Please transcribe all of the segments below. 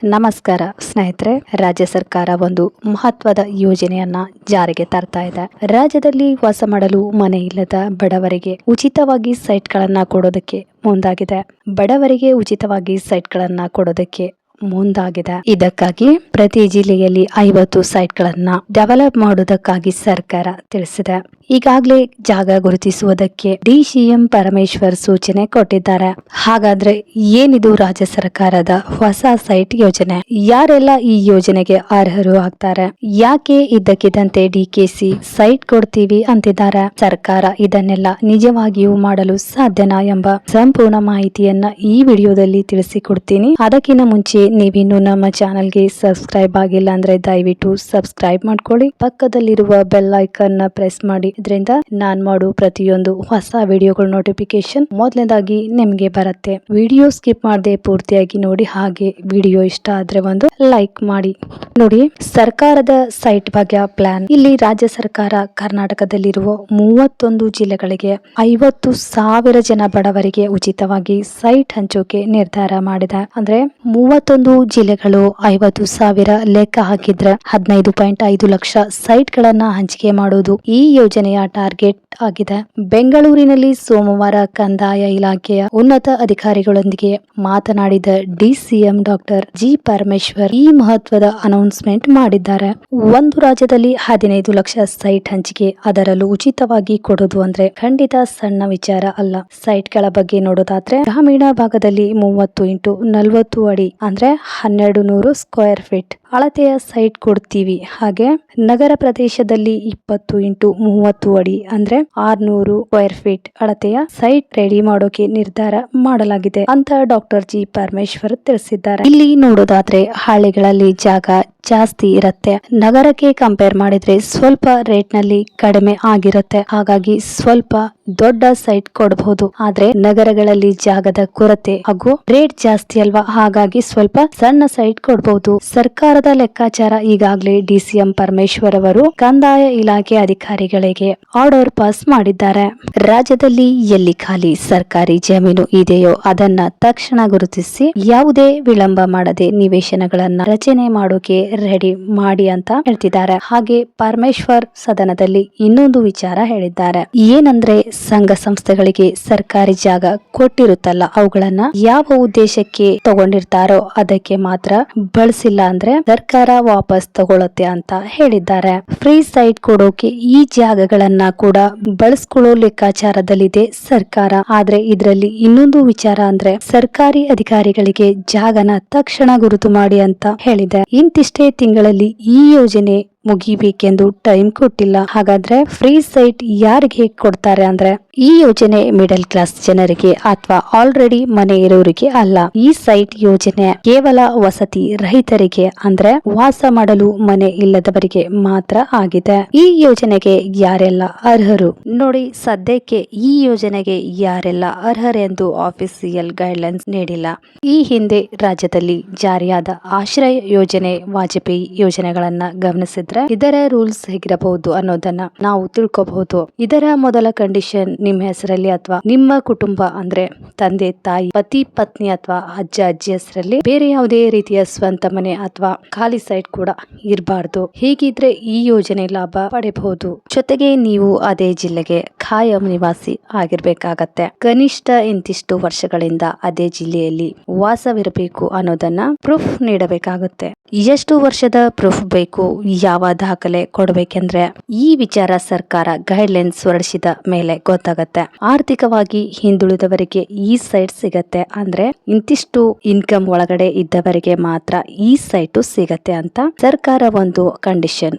ನಮಸ್ಕಾರ ಸ್ನೇಹಿತರೆ. ರಾಜ್ಯ ಸರ್ಕಾರ ಒಂದು ಮಹತ್ವದ ಯೋಜನೆಯನ್ನ ಜಾರಿಗೆ ತರ್ತಾ ಇದೆ. ರಾಜ್ಯದಲ್ಲಿ ವಾಸ ಮಾಡಲು ಮನೆ ಇಲ್ಲದ ಬಡವರಿಗೆ ಉಚಿತವಾಗಿ ಸೈಟ್ಗಳನ್ನ ಕೊಡೋದಕ್ಕೆ ಮುಂದಾಗಿದೆ. ಬಡವರಿಗೆ ಉಚಿತವಾಗಿ ಸೈಟ್ಗಳನ್ನ ಕೊಡೋದಕ್ಕೆ ಮುಂದಾಗಿದೆ. ಇದಕ್ಕಾಗಿ ಪ್ರತಿ ಜಿಲ್ಲೆಯಲ್ಲಿ 50 ಸೈಟ್ಗಳನ್ನ ಡೆವಲಪ್ ಮಾಡುವುದಕ್ಕಾಗಿ ಸರ್ಕಾರ ತಿಳಿಸಿದೆ. ಈಗಾಗಲೇ ಜಾಗ ಗುರುತಿಸುವುದಕ್ಕೆ ಡಿಸಿಎಂ ಪರಮೇಶ್ವರ್ ಸೂಚನೆ ಕೊಟ್ಟಿದ್ದಾರೆ. ಹಾಗಾದ್ರೆ ಏನಿದು ರಾಜ್ಯ ಸರ್ಕಾರದ ಹೊಸ ಸೈಟ್ ಯೋಜನೆ? ಯಾರೆಲ್ಲ ಈ ಯೋಜನೆಗೆ ಅರ್ಹರು ಆಗ್ತಾರೆ? ಯಾಕೆ ಇದ್ದಕ್ಕಿದ್ದಂತೆ ಡಿಕೆಸಿ ಸೈಟ್ ಕೊಡ್ತೀವಿ ಅಂತಿದ್ದಾರೆ? ಸರ್ಕಾರ ಇದನ್ನೆಲ್ಲ ನಿಜವಾಗಿಯೂ ಮಾಡಲು ಸಾಧ್ಯನಾ ಎಂಬ ಸಂಪೂರ್ಣ ಮಾಹಿತಿಯನ್ನ ಈ ವಿಡಿಯೋದಲ್ಲಿ ತಿಳಿಸಿಕೊಡ್ತೀನಿ. ಅದಕ್ಕಿಂತ ಮುಂಚೆ ನೀವಿನ್ನು ನಮ್ಮ ಚಾನೆಲ್ಗೆ ಸಬ್ಸ್ಕ್ರೈಬ್ ಆಗಿಲ್ಲ ಅಂದ್ರೆ ದಯವಿಟ್ಟು ಸಬ್ಸ್ಕ್ರೈಬ್ ಮಾಡ್ಕೊಳ್ಳಿ. ಪಕ್ಕದಲ್ಲಿರುವ ಬೆಲ್ ಐಕಾನ್ ನ ಪ್ರೆಸ್ ಮಾಡಿ. ಇದರಿಂದ ನಾನ್ ಮಾಡೋ ಪ್ರತಿಯೊಂದು ಹೊಸ ವಿಡಿಯೋಗಳ ನೋಟಿಫಿಕೇಶನ್ ಮೊದಲನೇದಾಗಿ ನಿಮ್ಗೆ ಬರುತ್ತೆ. ವಿಡಿಯೋ ಸ್ಕಿಪ್ ಮಾಡದೆ ಪೂರ್ತಿಯಾಗಿ ನೋಡಿ. ಹಾಗೆ ವಿಡಿಯೋ ಇಷ್ಟ ಆದ್ರೆ ಒಂದು ಲೈಕ್ ಮಾಡಿ. ನೋಡಿ, ಸರ್ಕಾರದ ಸೈಟ್ ಬಗ್ಗೆ ಪ್ಲಾನ್. ಇಲ್ಲಿ ರಾಜ್ಯ ಸರ್ಕಾರ ಕರ್ನಾಟಕದಲ್ಲಿರುವ 31 ಜಿಲ್ಲೆಗಳಿಗೆ 50,000 ಜನ ಬಡವರಿಗೆ ಉಚಿತವಾಗಿ ಸೈಟ್ ಹಂಚೋಕೆ ನಿರ್ಧಾರ ಮಾಡಿದೆ. ಅಂದ್ರೆ 31 ಜಿಲ್ಲೆಗಳು 50,000 ಲೆಕ್ಕ ಹಾಕಿದ್ರೆ 15.5 ಲಕ್ಷ ಸೈಟ್ ಗಳನ್ನ ಹಂಚಿಕೆ ಮಾಡುವುದು ಈ ಯೋಜನೆಯ ಟಾರ್ಗೆಟ್ ಆಗಿದೆ. ಬೆಂಗಳೂರಿನಲ್ಲಿ ಸೋಮವಾರ ಕಂದಾಯ ಇಲಾಖೆಯ ಉನ್ನತ ಅಧಿಕಾರಿಗಳೊಂದಿಗೆ ಮಾತನಾಡಿದ ಡಿಸಿಎಂ ಡಾಕ್ಟರ್ ಜಿ ಪರಮೇಶ್ವರ್ ಈ ಮಹತ್ವದ ಅನೌನ್ಸ್ಮೆಂಟ್ ಮಾಡಿದ್ದಾರೆ. ಒಂದು ರಾಜ್ಯದಲ್ಲಿ 15 ಲಕ್ಷ ಸೈಟ್ ಹಂಚಿಕೆ, ಅದರಲ್ಲೂ ಉಚಿತವಾಗಿ ಕೊಡೋದು ಅಂದ್ರೆ ಖಂಡಿತ ಸಣ್ಣ ವಿಚಾರ ಅಲ್ಲ. ಸೈಟ್ ಗಳ ಬಗ್ಗೆ ನೋಡೋದಾದ್ರೆ ಗ್ರಾಮೀಣ ಭಾಗದಲ್ಲಿ 30x40 ಅಡಿ ಅಂದ್ರೆ 1200 ಸ್ಕ್ವೇರ್ ಫೀಟ್ ಅಳತೆಯ ಸೈಟ್ ಕೊಡ್ತೀವಿ. ಹಾಗೆ ನಗರ ಪ್ರದೇಶದಲ್ಲಿ 20x30 ಅಡಿ ಅಂದ್ರೆ 600 ಸ್ಕ್ವೇರ್ ಫೀಟ್ ಅಳತೆಯ ಸೈಟ್ ರೆಡಿ ಮಾಡೋಕೆ ನಿರ್ಧಾರ ಮಾಡಲಾಗಿದೆ ಅಂತ ಡಾಕ್ಟರ್ ಜಿ ಪರಮೇಶ್ವರ್ ತಿಳಿಸಿದ್ದಾರೆ. ಇಲ್ಲಿ ನೋಡೋದಾದ್ರೆ ಹಳ್ಳಿಗಳಲ್ಲಿ ಜಾಗ ಜಾಸ್ತಿ ಇರುತ್ತೆ. ನಗರಕ್ಕೆ ಕಂಪೇರ್ ಮಾಡಿದ್ರೆ ಸ್ವಲ್ಪ ರೇಟ್ ನಲ್ಲಿ ಕಡಿಮೆ ಆಗಿರುತ್ತೆ. ಹಾಗಾಗಿ ಸ್ವಲ್ಪ ದೊಡ್ಡ ಸೈಟ್ ಕೊಡಬಹುದು. ಆದ್ರೆ ನಗರಗಳಲ್ಲಿ ಜಾಗದ ಕೊರತೆ ಹಾಗೂ ರೇಟ್ ಜಾಸ್ತಿ ಅಲ್ವಾ, ಹಾಗಾಗಿ ಸ್ವಲ್ಪ ಸಣ್ಣ ಸೈಟ್ ಕೊಡಬಹುದು. ಸರ್ಕಾರದ ಲೆಕ್ಕಾಚಾರ ಈಗಾಗಲೇ ಡಿಸಿಎಂ ಪರಮೇಶ್ವರ್ ಅವರು ಕಂದಾಯ ಇಲಾಖೆ ಅಧಿಕಾರಿಗಳಿಗೆ ಆರ್ಡರ್ ಪಾಸ್ ಮಾಡಿದ್ದಾರೆ. ರಾಜ್ಯದಲ್ಲಿ ಎಲ್ಲಿ ಖಾಲಿ ಸರ್ಕಾರಿ ಜಮೀನು ಇದೆಯೋ ಅದನ್ನ ತಕ್ಷಣ ಗುರುತಿಸಿ ಯಾವುದೇ ವಿಳಂಬ ಮಾಡದೆ ನಿವೇಶನಗಳನ್ನ ರಚನೆ ಮಾಡೋಕೆ ರೆಡಿ ಮಾಡಿ ಅಂತ ಹೇಳ್ತಿದ್ದಾರೆ. ಹಾಗೆ ಪರಮೇಶ್ವರ್ ಸದನದಲ್ಲಿ ಇನ್ನೊಂದು ವಿಚಾರ ಹೇಳಿದ್ದಾರೆ. ಏನಂದ್ರೆ ಸಂಘ ಸಂಸ್ಥೆಗಳಿಗೆ ಸರ್ಕಾರಿ ಜಾಗ ಕೊಟ್ಟಿರುತ್ತಲ್ಲ, ಅವುಗಳನ್ನ ಯಾವ ಉದ್ದೇಶಕ್ಕೆ ತಗೊಂಡಿರ್ತಾರೋ ಅದಕ್ಕೆ ಮಾತ್ರ ಬಳಸಿಲ್ಲ ಅಂದ್ರೆ ಸರ್ಕಾರ ವಾಪಸ್ ತಗೊಳುತ್ತೆ ಅಂತ ಹೇಳಿದ್ದಾರೆ. ಫ್ರೀ ಸೈಟ್ ಕೊಡೋಕೆ ಈ ಜಾಗಗಳನ್ನ ಕೂಡ ಬಳಸ್ಕೊಳ್ಳೋ ಲೆಕ್ಕಾಚಾರದಲ್ಲಿದೆ ಸರ್ಕಾರ. ಆದ್ರೆ ಇದರಲ್ಲಿ ಇನ್ನೊಂದು ವಿಚಾರ ಅಂದ್ರೆ ಸರ್ಕಾರಿ ಅಧಿಕಾರಿಗಳಿಗೆ ಜಾಗನ ತಕ್ಷಣ ಗುರುತು ಮಾಡಿ ಅಂತ ಹೇಳಿದೆ. ಇಂತಿಷ್ಟೇ ತಿಂಗಳಲ್ಲಿ ಈ ಯೋಜನೆ ಮುಗಿಬೇಕೆಂದು ಟೈಮ್ ಕೊಟ್ಟಿಲ್ಲ. ಹಾಗಾದ್ರೆ ಫ್ರೀ ಸೈಟ್ ಯಾರಿಗೆ ಕೊಡ್ತಾರೆ ಅಂದ್ರೆ ಈ ಯೋಜನೆ ಮಿಡಲ್ ಕ್ಲಾಸ್ ಜನರಿಗೆ ಅಥವಾ ಆಲ್ರೆಡಿ ಮನೆ ಇರೋರಿಗೆ ಅಲ್ಲ. ಈ ಸೈಟ್ ಯೋಜನೆ ಕೇವಲ ವಸತಿ ರಹಿತರಿಗೆ ಅಂದ್ರೆ ವಾಸ ಮಾಡಲು ಮನೆ ಇಲ್ಲದವರಿಗೆ ಮಾತ್ರ ಆಗಿದೆ. ಈ ಯೋಜನೆಗೆ ಯಾರೆಲ್ಲ ಅರ್ಹರು ನೋಡಿ. ಸದ್ಯಕ್ಕೆ ಈ ಯೋಜನೆಗೆ ಯಾರೆಲ್ಲ ಅರ್ಹರೆಂದು ಆಫೀಸಿಯಲ್ ಗೈಡ್ಲೈನ್ಸ್ ನೀಡಿಲ್ಲ. ಈ ಹಿಂದೆ ರಾಜ್ಯದಲ್ಲಿ ಜಾರಿಯಾದ ಆಶ್ರಯ ಯೋಜನೆ, ವಾಜಪೇಯಿ ಯೋಜನೆಗಳನ್ನ ಗಮನಿಸಿದ್ರೆ ಇದರ ರೂಲ್ಸ್ ಹೇಗಿರಬಹುದು ಅನ್ನೋದನ್ನ ನಾವು ತಿಳ್ಕೋಬಹುದು. ಇದರ ಮೊದಲ ಕಂಡೀಷನ್ ನಿಮ್ಮ ಹೆಸರಲ್ಲಿ ಅಥವಾ ನಿಮ್ಮ ಕುಟುಂಬ ಅಂದ್ರೆ ತಂದೆ ತಾಯಿ, ಪತಿ ಪತ್ನಿ ಅಥವಾ ಅಜ್ಜ ಅಜ್ಜಿ ಹೆಸರಲ್ಲಿ ಬೇರೆ ಯಾವುದೇ ರೀತಿಯ ಸ್ವಂತ ಮನೆ ಅಥವಾ ಖಾಲಿ ಸೈಟ್ ಕೂಡ ಇರಬಾರ್ದು. ಹೀಗಿದ್ರೆ ಈ ಯೋಜನೆ ಲಾಭ ಪಡೆಯಬಹುದು. ಜೊತೆಗೆ ನೀವು ಅದೇ ಜಿಲ್ಲೆಗೆ ಖಾಯಂ ನಿವಾಸಿ ಆಗಿರ್ಬೇಕಾಗತ್ತೆ. ಕನಿಷ್ಠ ಇಂತಿಷ್ಟು ವರ್ಷಗಳಿಂದ ಅದೇ ಜಿಲ್ಲೆಯಲ್ಲಿ ವಾಸವಿರಬೇಕು ಅನ್ನೋದನ್ನ ಪ್ರೂಫ್ ನೀಡಬೇಕಾಗುತ್ತೆ. ಎಷ್ಟು ವರ್ಷದ ಪ್ರೂಫ್ ಬೇಕು, ಯಾವ ದಾಖಲೆ ಕೊಡಬೇಕೆಂದ್ರೆ ಈ ವಿಚಾರ ಸರ್ಕಾರ ಗೈಡ್ಲೈನ್ಸ್ ಹೊರಡಿಸಿದ ಮೇಲೆ ಗೊತ್ತಾಗತ್ತೆ. ಆರ್ಥಿಕವಾಗಿ ಹಿಂದುಳಿದವರಿಗೆ ಈ ಸೈಟ್ ಸಿಗತ್ತೆ. ಅಂದ್ರೆ ಇಂತಿಷ್ಟು ಇನ್ಕಮ್ ಒಳಗಡೆ ಇದ್ದವರಿಗೆ ಮಾತ್ರ ಈ ಸೈಟು ಸಿಗತ್ತೆ ಅಂತ ಸರ್ಕಾರ ಒಂದು ಕಂಡೀಷನ್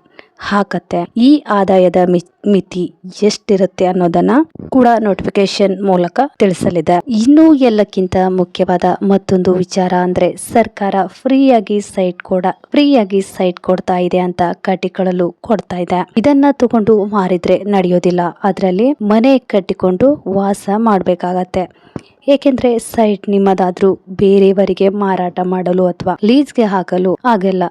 ಹಾಕತ್ತೆ. ಈ ಆದಾಯದ ಮಿತಿ ಎಷ್ಟಿರುತ್ತೆ ಅನ್ನೋದನ್ನ ಕೂಡ ನೋಟಿಫಿಕೇಶನ್ ಮೂಲಕ ತಿಳಿಸಲಿದೆ. ಇನ್ನು ಎಲ್ಲಕ್ಕಿಂತ ಮುಖ್ಯವಾದ ಮತ್ತೊಂದು ವಿಚಾರ ಅಂದ್ರೆ ಸರ್ಕಾರ ಫ್ರೀಯಾಗಿ ಸೈಟ್ ಕೊಡ್ತಾ ಇದೆ ಅಂತ ಕಟ್ಟಿಕೊಳ್ಳಲು ಕೊಡ್ತಾ ಇದೆ. ಇದನ್ನ ತಗೊಂಡು ಮಾರಿದ್ರೆ ನಡೆಯೋದಿಲ್ಲ. ಅದರಲ್ಲಿ ಮನೆ ಕಟ್ಟಿಕೊಂಡು ವಾಸ ಮಾಡ್ಬೇಕಾಗತ್ತೆ. ಏಕೆಂದ್ರೆ ಸೈಟ್ ನಿಮ್ಮದಾದ್ರೂ ಬೇರೆಯವರಿಗೆ ಮಾರಾಟ ಮಾಡಲು ಅಥವಾ ಲೀಸ್ಗೆ ಹಾಕಲು ಆಗಲ್ಲ.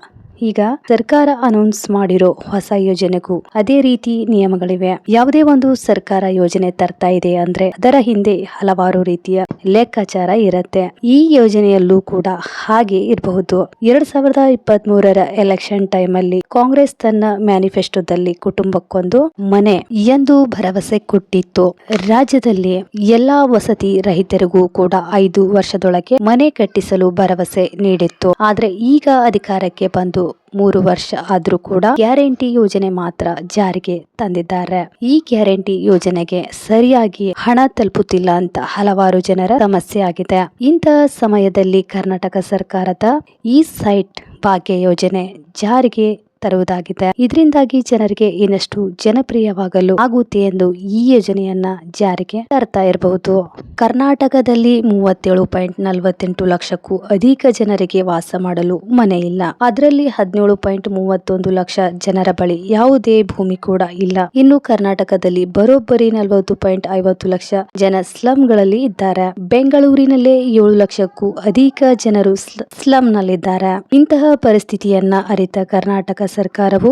ಈಗ ಸರ್ಕಾರ ಅನೌನ್ಸ್ ಮಾಡಿರೋ ಹೊಸ ಯೋಜನೆಗೂ ಅದೇ ರೀತಿ ನಿಯಮಗಳಿವೆ. ಯಾವುದೇ ಒಂದು ಸರ್ಕಾರ ಯೋಜನೆ ತರ್ತಾ ಇದೆ ಅಂದ್ರೆ ಅದರ ಹಿಂದೆ ಹಲವಾರು ರೀತಿಯ ಲೆಕ್ಕಾಚಾರ ಇರುತ್ತೆ. ಈ ಯೋಜನೆಯಲ್ಲೂ ಕೂಡ ಹಾಗೆ ಇರಬಹುದು. 2023 ಎಲೆಕ್ಷನ್ ಟೈಮ್ ಅಲ್ಲಿ ಕಾಂಗ್ರೆಸ್ ತನ್ನ ಮ್ಯಾನಿಫೆಸ್ಟೋದಲ್ಲಿ ಕುಟುಂಬಕ್ಕೊಂದು ಮನೆ ಎಂದು ಭರವಸೆ ಕೊಟ್ಟಿತ್ತು. ರಾಜ್ಯದಲ್ಲಿ ಎಲ್ಲಾ ವಸತಿ ರಹಿತರಿಗೂ ಕೂಡ 5 ವರ್ಷದೊಳಗೆ ಮನೆ ಕಟ್ಟಿಸಲು ಭರವಸೆ ನೀಡಿತ್ತು. ಆದ್ರೆ ಈಗ ಅಧಿಕಾರಕ್ಕೆ ಬಂದು 3 ವರ್ಷ ಆದ್ರೂ ಕೂಡ ಗ್ಯಾರಂಟಿ ಯೋಜನೆ ಮಾತ್ರ ಜಾರಿಗೆ ತಂದಿದ್ದಾರೆ. ಈ ಗ್ಯಾರಂಟಿ ಯೋಜನೆಗೆ ಸರಿಯಾಗಿ ಹಣ ತಲುಪುತ್ತಿಲ್ಲ ಅಂತ ಹಲವಾರು ಜನರ ಸಮಸ್ಯೆ ಆಗಿದೆ. ಇಂತಹ ಸಮಯದಲ್ಲಿ ಕರ್ನಾಟಕ ಸರ್ಕಾರದ ಈ ಸೈಟ್ ಭಾಗ್ಯ ಯೋಜನೆ ಜಾರಿಗೆ ತರುವುದಾಗಿದೆ. ಇದರಿಂದಾಗಿ ಜನರಿಗೆ ಇನ್ನಷ್ಟು ಜನಪ್ರಿಯವಾಗಲು ಆಗುತ್ತೆ ಎಂದು ಈ ಯೋಜನೆಯನ್ನ ಜಾರಿಗೆ ತರ್ತಾ ಇರಬಹುದು. ಕರ್ನಾಟಕದಲ್ಲಿ 37.48 ಲಕ್ಷಕ್ಕೂ ಅಧಿಕ ಜನರಿಗೆ ವಾಸ ಮಾಡಲು ಮನೆ ಇಲ್ಲ. ಅದರಲ್ಲಿ 17.31 ಲಕ್ಷ ಜನರ ಬಳಿ ಯಾವುದೇ ಭೂಮಿ ಕೂಡ ಇಲ್ಲ. ಇನ್ನು ಕರ್ನಾಟಕದಲ್ಲಿ ಬರೋಬ್ಬರಿ 40.50 ಲಕ್ಷ ಜನ ಸ್ಲಂಗಳಲ್ಲಿ ಇದ್ದಾರೆ. ಬೆಂಗಳೂರಿನಲ್ಲೇ 7 ಲಕ್ಷಕ್ಕೂ ಅಧಿಕ ಜನರು ಸ್ಲಂನಲ್ಲಿದ್ದಾರೆ. ಇಂತಹ ಪರಿಸ್ಥಿತಿಯನ್ನ ಅರಿತ ಕರ್ನಾಟಕ ಸರ್ಕಾರವು